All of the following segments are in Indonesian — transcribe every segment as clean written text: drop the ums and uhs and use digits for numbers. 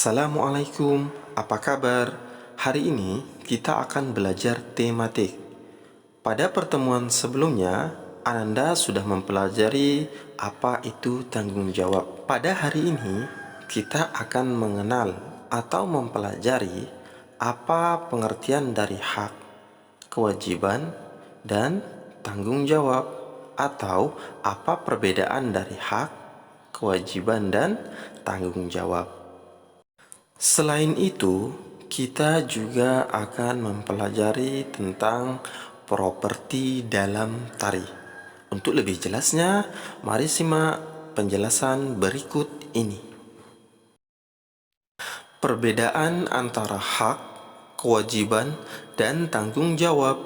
Assalamualaikum, apa kabar? Hari ini kita akan belajar tematik. Pada pertemuan sebelumnya, Ananda sudah mempelajari apa itu tanggung jawab. Pada hari ini, kita akan mengenal atau mempelajari apa pengertian dari hak, kewajiban, dan tanggung jawab, atau apa perbedaan dari hak, kewajiban, dan tanggung jawab. Selain itu, kita juga akan mempelajari tentang properti dalam tari. Untuk lebih jelasnya, mari simak penjelasan berikut ini. Perbedaan antara hak, kewajiban, dan tanggung jawab.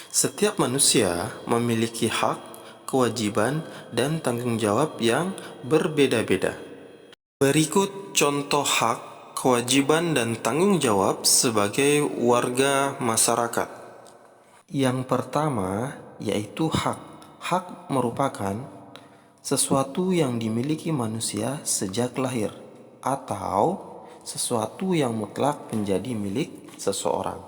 Setiap manusia memiliki hak, kewajiban, dan tanggung jawab yang berbeda-beda. Berikut contoh hak, kewajiban, dan tanggung jawab sebagai warga masyarakat. Yang pertama yaitu hak. Hak merupakan sesuatu yang dimiliki manusia sejak lahir atau sesuatu yang mutlak menjadi milik seseorang.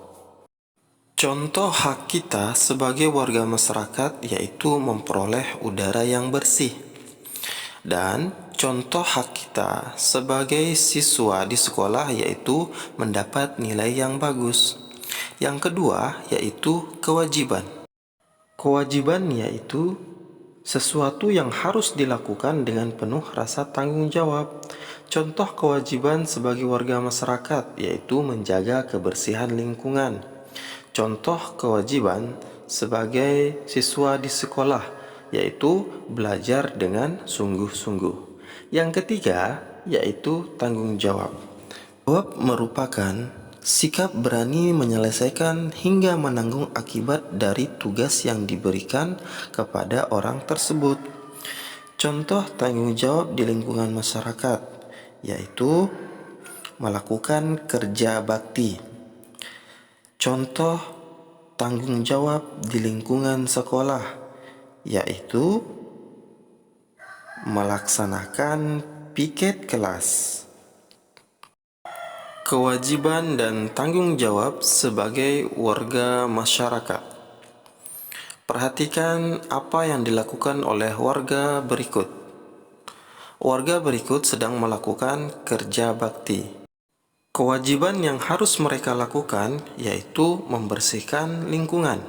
Contoh hak kita sebagai warga masyarakat yaitu memperoleh udara yang bersih. Dan contoh hak kita sebagai siswa di sekolah yaitu mendapat nilai yang bagus. Yang kedua yaitu kewajiban. Kewajiban yaitu sesuatu yang harus dilakukan dengan penuh rasa tanggung jawab. Contoh kewajiban sebagai warga masyarakat yaitu menjaga kebersihan lingkungan. Contoh kewajiban sebagai siswa di sekolah yaitu belajar dengan sungguh-sungguh. Yang ketiga yaitu tanggung jawab. Jawab merupakan sikap berani menyelesaikan hingga menanggung akibat dari tugas yang diberikan kepada orang tersebut. Contoh tanggung jawab di lingkungan masyarakat yaitu melakukan kerja bakti. Contoh tanggung jawab di lingkungan sekolah yaitu melaksanakan piket kelas. Kewajiban dan tanggung jawab sebagai warga masyarakat. Perhatikan apa yang dilakukan oleh warga berikut. Warga berikut sedang melakukan kerja bakti. Kewajiban yang harus mereka lakukan yaitu membersihkan lingkungan.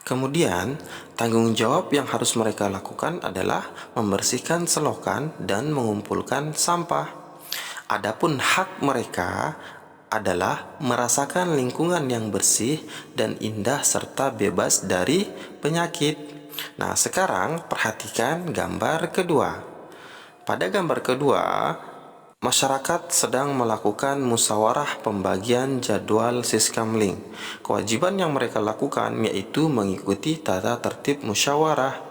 Kemudian, tanggung jawab yang harus mereka lakukan adalah membersihkan selokan dan mengumpulkan sampah. Adapun hak mereka adalah merasakan lingkungan yang bersih dan indah serta bebas dari penyakit. Nah, sekarang perhatikan gambar kedua. Pada gambar kedua, masyarakat sedang melakukan musyawarah pembagian jadwal Siskamling. Kewajiban yang mereka lakukan yaitu mengikuti tata tertib musyawarah.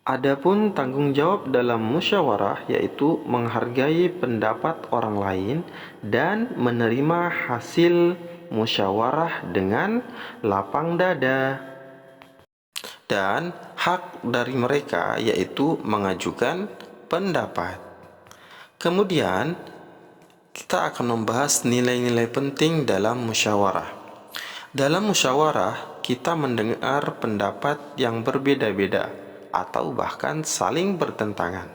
Adapun tanggung jawab dalam musyawarah yaitu menghargai pendapat orang lain dan menerima hasil musyawarah dengan lapang dada. Dan hak dari mereka yaitu mengajukan pendapat. Kemudian kita akan membahas nilai-nilai penting dalam musyawarah. Dalam musyawarah kita mendengar pendapat yang berbeda-beda atau bahkan saling bertentangan.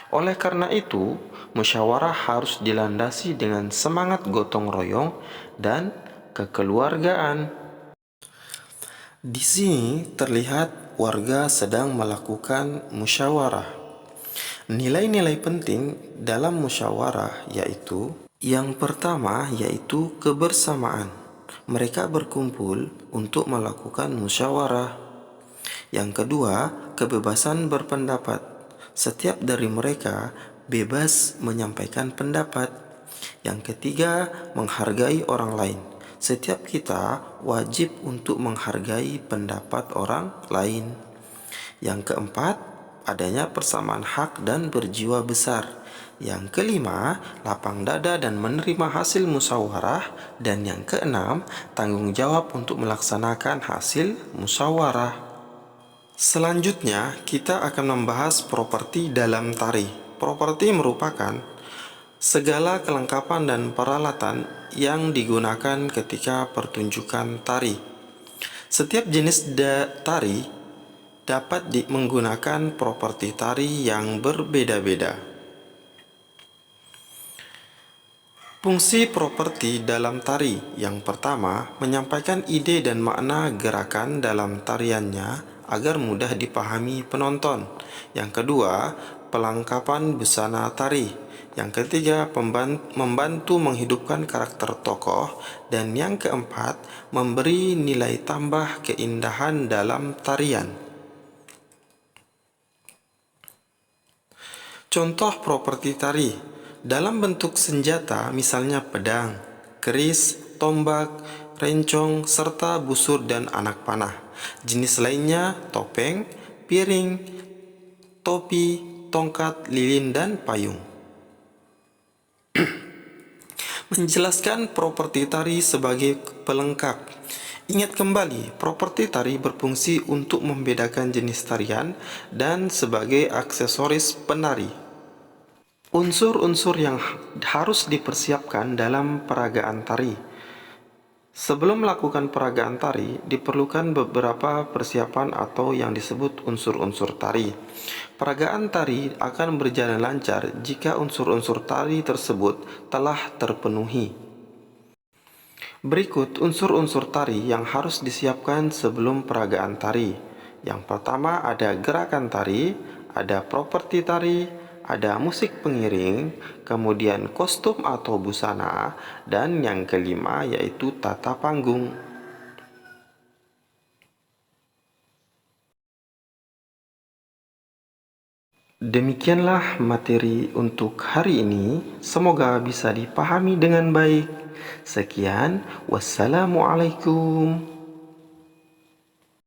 Oleh karena itu, musyawarah harus dilandasi dengan semangat gotong royong dan kekeluargaan. Di sini terlihat warga sedang melakukan musyawarah. Nilai-nilai penting dalam musyawarah yaitu yang pertama yaitu kebersamaan. Mereka berkumpul untuk melakukan musyawarah. Yang kedua, kebebasan berpendapat. Setiap dari mereka bebas menyampaikan pendapat. Yang ketiga, menghargai orang lain. Setiap kita wajib untuk menghargai pendapat orang lain. Yang keempat, adanya persamaan hak dan berjiwa besar. Yang kelima, lapang dada dan menerima hasil musyawarah. Dan yang keenam, tanggung jawab untuk melaksanakan hasil musyawarah. Selanjutnya, kita akan membahas properti dalam tari. Properti merupakan segala kelengkapan dan peralatan yang digunakan ketika pertunjukan tari. Setiap jenis tari dapat menggunakan properti tari yang berbeda-beda. Fungsi properti dalam tari yang pertama, menyampaikan ide dan makna gerakan dalam tariannya agar mudah dipahami penonton. Yang kedua, pelengkapan busana tari. Yang ketiga, membantu menghidupkan karakter tokoh. Dan yang keempat, memberi nilai tambah keindahan dalam tarian. Contoh properti tari dalam bentuk senjata, misalnya pedang, keris, tombak, rencong, serta busur dan anak panah. Jenis lainnya topeng, piring, topi, tongkat, lilin, dan payung. Menjelaskan properti tari sebagai pelengkap. Ingat kembali, properti tari berfungsi untuk membedakan jenis tarian dan sebagai aksesoris penari. Unsur-unsur yang harus dipersiapkan dalam peragaan tari. Sebelum melakukan peragaan tari, diperlukan beberapa persiapan atau yang disebut unsur-unsur tari. Peragaan tari akan berjalan lancar jika unsur-unsur tari tersebut telah terpenuhi. Berikut unsur-unsur tari yang harus disiapkan sebelum peragaan tari. Yang pertama ada gerakan tari, ada properti tari, ada musik pengiring, kemudian kostum atau busana, dan yang kelima yaitu tata panggung. Demikianlah materi untuk hari ini. Semoga bisa dipahami dengan baik. Sekian, wassalamualaikum.